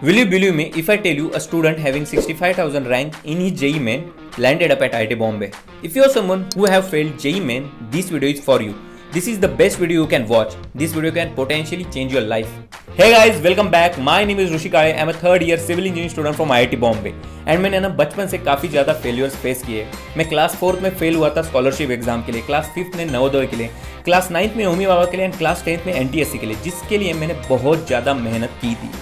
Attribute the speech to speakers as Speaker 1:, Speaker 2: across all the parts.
Speaker 1: Will you believe me if I tell you a student having 65,000 rank in his JEE Main landed up at IIT Bombay? If you are someone who have failed JEE Main, this video is for you. This is the best video you can watch. This video can potentially change your life. Hey guys, welcome back. My name is Rushi Kale. I'm a third year civil engineering student from IIT Bombay. And मैंने ना बचपन से काफ़ी ज़्यादा failures face किए। मैं class 4th में fail हुआ था स्कॉलरशिप एग्जाम के लिए, क्लास 5th में नवोदय के लिए, क्लास 9th में होमी बाबा के लिए एंड क्लास 10th में NTSC के लिए, जिसके लिए मैंने बहुत ज़्यादा मेहनत की थी।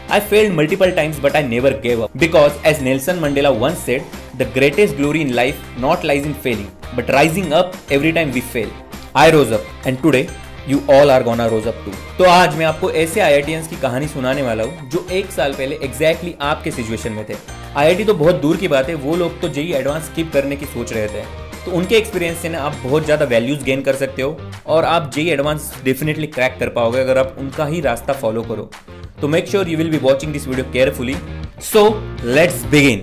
Speaker 1: I failed multiple times but I never gave up because as Nelson Mandela once said, the greatest glory in life not lies in failing but rising up every time we fail. I rose up and today you all are gonna rose up too. तो आज मैं आपको ऐसे IITians की कहानी सुनाने वाला हूँ जो एक साल पहले एग्जैक्टली आपके सिचुएशन में थे। IIT तो बहुत दूर की बात है, वो लोग तो JEE एडवांस स्किप करने की सोच रहे थे, तो उनके एक्सपीरियंस से ना आप बहुत ज़्यादा वैल्यूज गेन कर सकते हो और आप JEE एडवांस डेफिनेटली क्रैक कर पाओगे अगर आप उनका ही रास्ता फॉलो करो। तो make sure you will be watching this video carefully. So let's begin.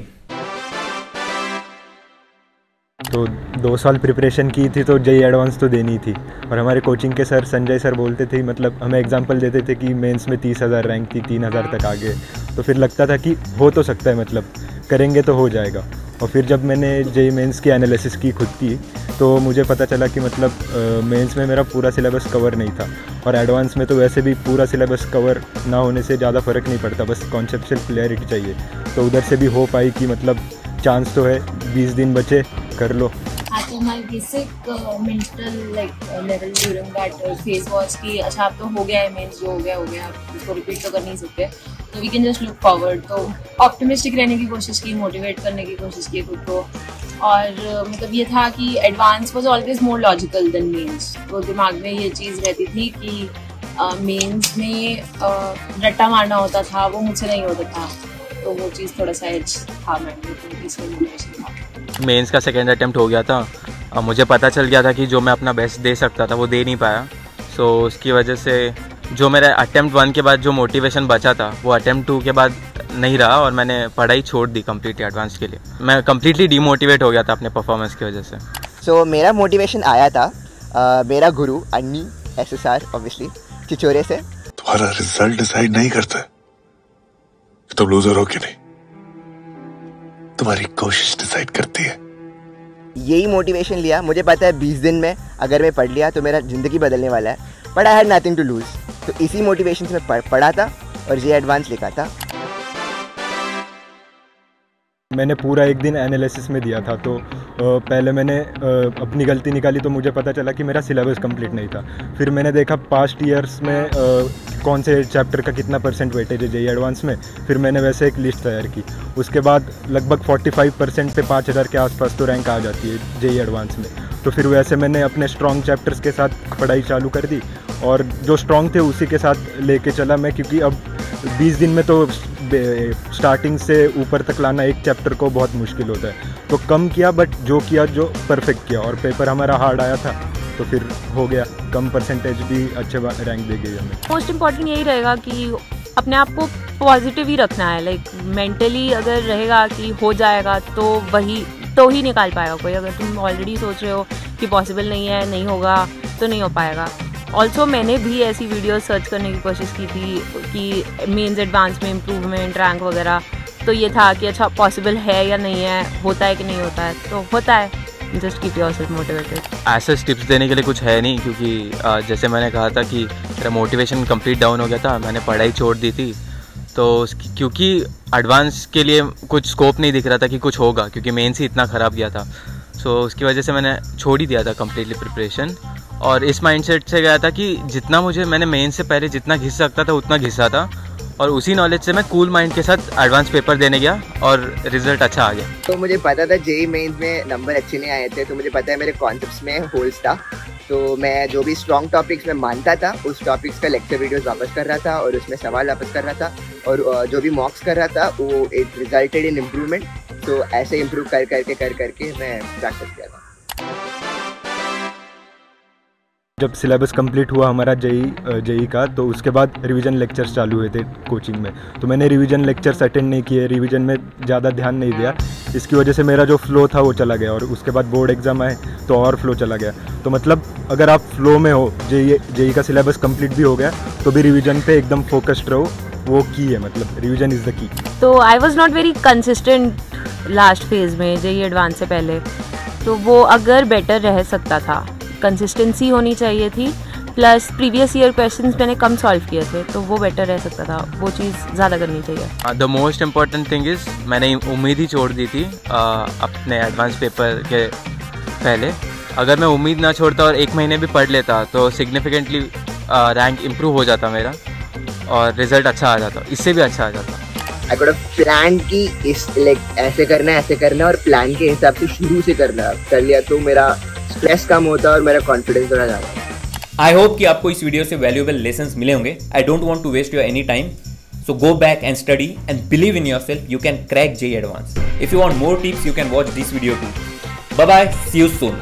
Speaker 2: तो 2 साल प्रिपरेशन की थी तो JEE एडवांस तो देनी थी और हमारे कोचिंग के सर संजय सर बोलते थे, मतलब हमें एग्जांपल देते थे कि मेंस में 30,000 रैंक थी, 3,000 तक आ गए, तो फिर लगता था कि हो तो सकता है, मतलब करेंगे तो हो जाएगा। और फिर जब मैंने JEE मेंस की एनालिसिस की खुद की तो मुझे पता चला कि मतलब मेंस में मेरा पूरा सिलेबस कवर नहीं था और एडवांस में तो वैसे भी पूरा सिलेबस कवर ना होने से ज़्यादा फ़र्क नहीं पड़ता, बस कॉन्सेप्चुअल क्लैरिटी चाहिए। तो उधर से भी होप आई कि मतलब चांस तो है, 20 दिन बचे, कर लो।
Speaker 3: तो my basic mental level during that phase was कि अच्छा अब तो हो गया है, मेंस जो हो गया उसको रिपीट तो कर नहीं सकते, तो we can just look forward. तो ऑप्टिमिस्टिक रहने की कोशिश की, मोटिवेट करने की कोशिश की खुद को, और मतलब ये था कि advance was always more logical than men's. तो दिमाग में ये चीज़ रहती थी कि मेंस में रट्टा मारना होता था, वो मुझसे नहीं होता था, तो वो चीज़ थोड़ा सा एज था मेरे लिए, तो इसमें मोटिवेशन था।
Speaker 4: मेंस का सेकेंड अटेम्प्ट हो गया था और मुझे पता चल गया था कि जो मैं अपना बेस्ट दे सकता था वो दे नहीं पाया। सो उसकी वजह से जो मेरा अटेम्प्ट 1 के बाद जो मोटिवेशन बचा था वो अटेम्प्ट 2 के बाद नहीं रहा और मैंने पढ़ाई छोड़ दी कम्प्लीटली एडवांस के लिए। मैं कम्प्लीटली डीमोटिवेट हो गया था अपने परफॉर्मेंस की वजह से।
Speaker 5: सो मेरा मोटिवेशन आया था मेरा गुरु अन्नी SSR ऑब्वियसली चिचोरे से।
Speaker 6: तुम्हारा रिजल्ट डिसाइड नहीं करता है तुम लूजर हो कि नहीं, तुम्हारी कोशिश डिसाइड करती है।
Speaker 5: यही मोटिवेशन लिया, मुझे पता है 20 दिन में अगर मैं पढ़ लिया तो मेरा ज़िंदगी बदलने वाला है, but I had nothing to lose. तो इसी मोटिवेशन से मैं पढ़ा था और JEE एडवांस लिखा था।
Speaker 2: मैंने पूरा एक दिन एनालिसिस में दिया था, तो पहले मैंने अपनी गलती निकाली तो मुझे पता चला कि मेरा सिलेबस कंप्लीट नहीं था। फिर मैंने देखा पास्ट ईयर्स में कौन से चैप्टर का कितना % वेटेज है JEE एडवांस में, फिर मैंने वैसे एक लिस्ट तैयार की। उसके बाद लगभग 45% पे 5,000 के आसपास तो रैंक आ जाती है JEE एडवांस में। तो फिर वैसे मैंने अपने स्ट्रॉन्ग चैप्टर्स के साथ पढ़ाई चालू कर दी और जो स्ट्रॉन्ग थे उसी के साथ लेके चला मैं, क्योंकि अब 20 दिन में तो स्टार्टिंग से ऊपर तक लाना एक चैप्टर को बहुत मुश्किल होता है, तो कम किया बट जो किया जो परफेक्ट किया। और पेपर हमारा हार्ड आया था तो फिर हो गया, कम परसेंटेज भी अच्छे रैंक दे गई हमें।
Speaker 7: मोस्ट इम्पॉर्टेंट यही रहेगा कि अपने आप को पॉजिटिव ही रखना है, लाइक मेंटली अगर रहेगा कि हो जाएगा तो वही तो ही निकाल पाएगा कोई। अगर तुम ऑलरेडी सोच रहे हो कि पॉसिबल नहीं है, नहीं होगा, तो नहीं हो पाएगा। ऑल्सो मैंने भी ऐसी वीडियो सर्च करने की कोशिश की थी कि मेंस एडवांस में इम्प्रूवमेंट रैंक वगैरह, तो ये था कि अच्छा पॉसिबल है या नहीं है, होता है कि नहीं होता है, तो होता है। Just keep yourself motivated.
Speaker 4: ऐसे टिप्स देने के लिए कुछ है नहीं, क्योंकि जैसे मैंने कहा था कि मेरा मोटिवेशन कंप्लीट डाउन हो गया था, मैंने पढ़ाई छोड़ दी थी, तो क्योंकि एडवांस के लिए कुछ स्कोप नहीं दिख रहा था कि कुछ होगा, क्योंकि मेंस ही इतना ख़राब गया था। सो उसकी वजह से मैंने छोड़ ही दिया था कम्प्लीटली प्रिपरेशन और इस माइंडसेट से गया था कि जितना मैंने मेंस से पहले जितना घिस सकता था उतना घिसा था, और उसी नॉलेज से मैं कूल माइंड के साथ एडवांस पेपर देने गया और रिजल्ट अच्छा आ गया।
Speaker 5: तो मुझे पता था JEE मेंस में नंबर अच्छे नहीं आए थे, तो मुझे पता है मेरे कॉन्सेप्ट्स में होल्स था, तो मैं जो भी स्ट्रॉन्ग टॉपिक्स में मानता था उस टॉपिक्स का लेक्चर वीडियोस वापस कर रहा था और उसमें सवाल वापस कर रहा था, और जो भी मॉक्स कर रहा था वो इट रिजल्टेड इन इम्प्रूवमेंट। तो ऐसे इम्प्रूव कर करके मैं प्रैक्टिस किया था।
Speaker 2: जब सिलेबस कंप्लीट हुआ हमारा JEE का, तो उसके बाद रिवीजन लेक्चर्स चालू हुए थे कोचिंग में, तो मैंने रिवीजन लेक्चर्स अटेंड नहीं किए, रिवीजन में ज़्यादा ध्यान नहीं दिया, इसकी वजह से मेरा जो फ्लो था वो चला गया और उसके बाद बोर्ड एग्ज़ाम आए तो और फ्लो चला गया। तो मतलब अगर आप फ्लो में हो, JEE का सिलेबस कंप्लीट भी हो गया तो भी रिवीजन पे एकदम फोकस्ड रहो वो की है, मतलब रिवीजन इज़ द की।
Speaker 7: तो I was not very consistent last phase में जेई एडवांस से पहले, तो वो अगर बेटर रह सकता था, कंसिस्टेंसी होनी चाहिए थी, प्लस प्रीवियस ईयर क्वेश्चंस मैंने कम सॉल्व किए थे तो वो बेटर रह सकता था, वो चीज़ ज़्यादा करनी चाहिए।
Speaker 4: The most important thing is मैंने उम्मीद ही छोड़ दी थी अपने एडवांस पेपर के पहले। अगर मैं उम्मीद ना छोड़ता और 1 महीने भी पढ़ लेता तो सिग्निफिकेंटली रैंक इम्प्रूव हो जाता मेरा और रिजल्ट अच्छा आ जाता, इससे भी अच्छा आ जाता।
Speaker 5: आई कुड हैव प्लान की इस लाइक ऐसे करना और प्लान के हिसाब से शुरू से कर लिया तो मेरा स्ट्रेस कम होता और मेरा कॉन्फिडेंस बढ़ा जाता।
Speaker 1: आई होप कि आपको इस वीडियो से वैल्यूएबल लेसन्स मिले होंगे। I don't want to waste your any time, so go back and study and believe in yourself. You can crack JEE Advanced. If you want more tips, you can watch this video too. Bye bye, see you soon.